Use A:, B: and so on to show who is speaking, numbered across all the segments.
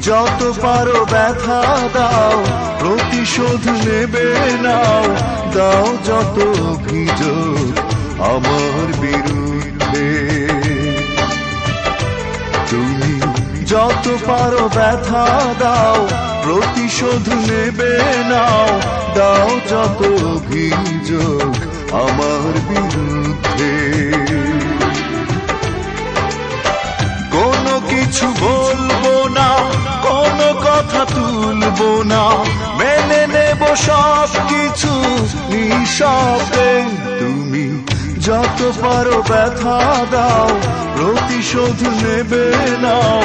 A: যত পারো ব্যথা দাও, প্রতিশোধ নেবে নাও, দাও যত অভিযোগ আমার বিরুদ্ধে। তুমি যত পারো ব্যথা দাও, প্রতিশোধ নেবে নাও, দাও যত অভিযোগ আমার বিরুদ্ধে। কোনো কিছু বলবো না, কোনো কথা তুলবো না, মেনে নেব সব কিছু নিঃশব্দে। তুমি যত পারো ব্যথা দাও, প্রতিশোধ নেবে নাও,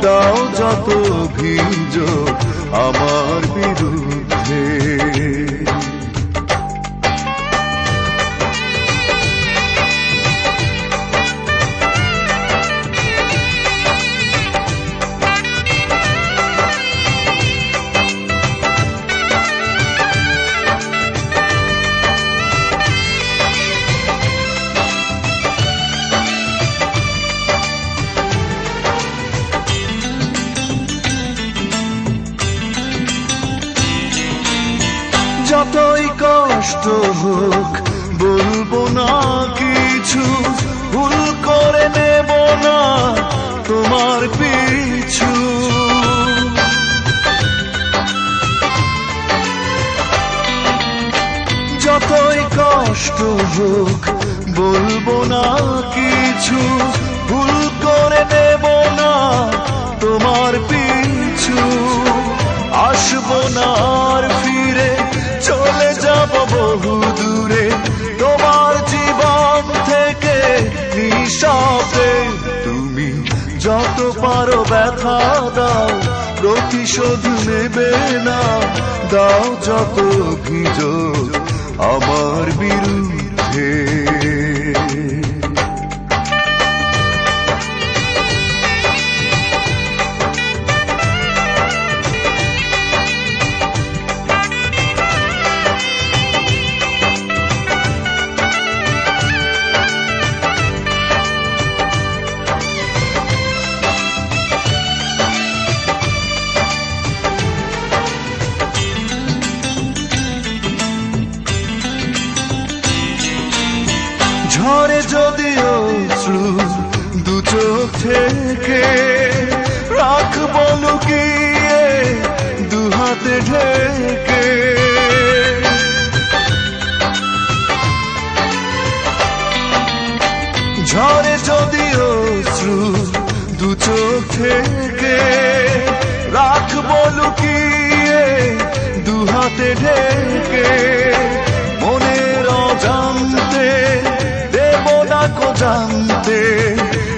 A: দাও যত অভিযোগ আমার বিরুদ্ধে। যতই কষ্ট হোক বলবো না কিছু, ভুল করে নেব না তোমার পিছু। যতই কষ্ট হোক বলবো না কিছু, ভুল করে নেব না তোমার পিছু। আসবো না আর ফিরে, চলে যাব বহু দূরে তোমার জীবন থেকে নিঃশব্দে। তুমি যত পারো ব্যথা দাও, প্রতিশোধ নেবে না, দাও যত অভিযোগ আমার বিরুদ্ধে। ঝরে যদিও অশ্রু দু চোখ থেকে, রাখবো লুকিয়ে দু হাতে ঢেকে। ঝরে যদিও অশ্রু দু চোখ থেকে, রাখবো লুকিয়ে দু হাতে ঢেকে। মনের অজান্তে জানতে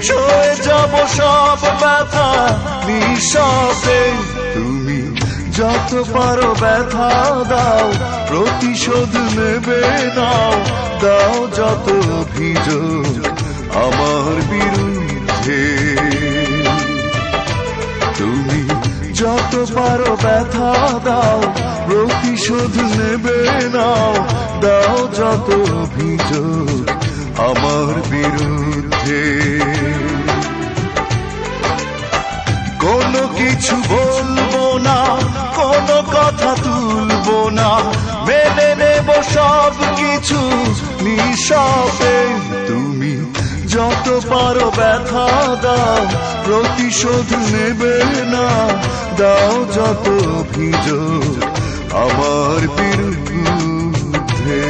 A: সয়ে যাব সব ব্যথা নিঃশব্দে। তুমি যত পারো ব্যথা দাও, প্রতিশোধ নেবে নাও, দাও যত অভিযোগ আমার বিরুদ্ধে। তুমি যত পারো ব্যথা দাও, প্রতিশোধ নেবে নাও, দাও যত অভিযোগ আমার বিরুদ্ধে। কোনো কিছু বলবো না, কোনো কথা তুলবো না, মেনে নেব সব কিছু নিঃশব্দে। তুমি যত পারো ব্যথা দাও, প্রতিশোধ নেবে না, দাও যত অভিযোগ আমার বিরুদ্ধে।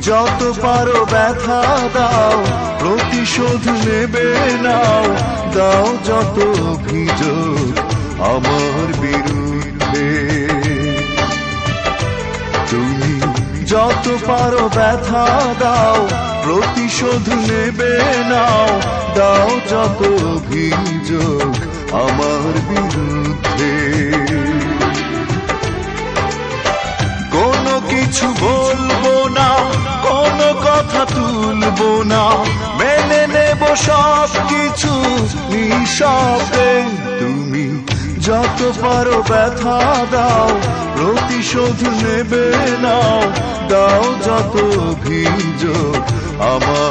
A: যত পারো ব্যথা দাও, প্রতিশোধ নেবে নাও, দাও যত অভিযোগ আমার বিরুদ্ধে। তুমি যত পারো ব্যথা দাও, প্রতিশোধ নেবে নাও, দাও যত অভিযোগ আমার বিরুদ্ধে। কোনো কিছু বলবো না, কোনো কথা তুলবো না, মেনে নেব সব কিছু নিঃশব্দে। তুমি যত পারো ব্যথা দাও, প্রতিশোধ নেবে নাও, দাও যত অভিযোগ আমার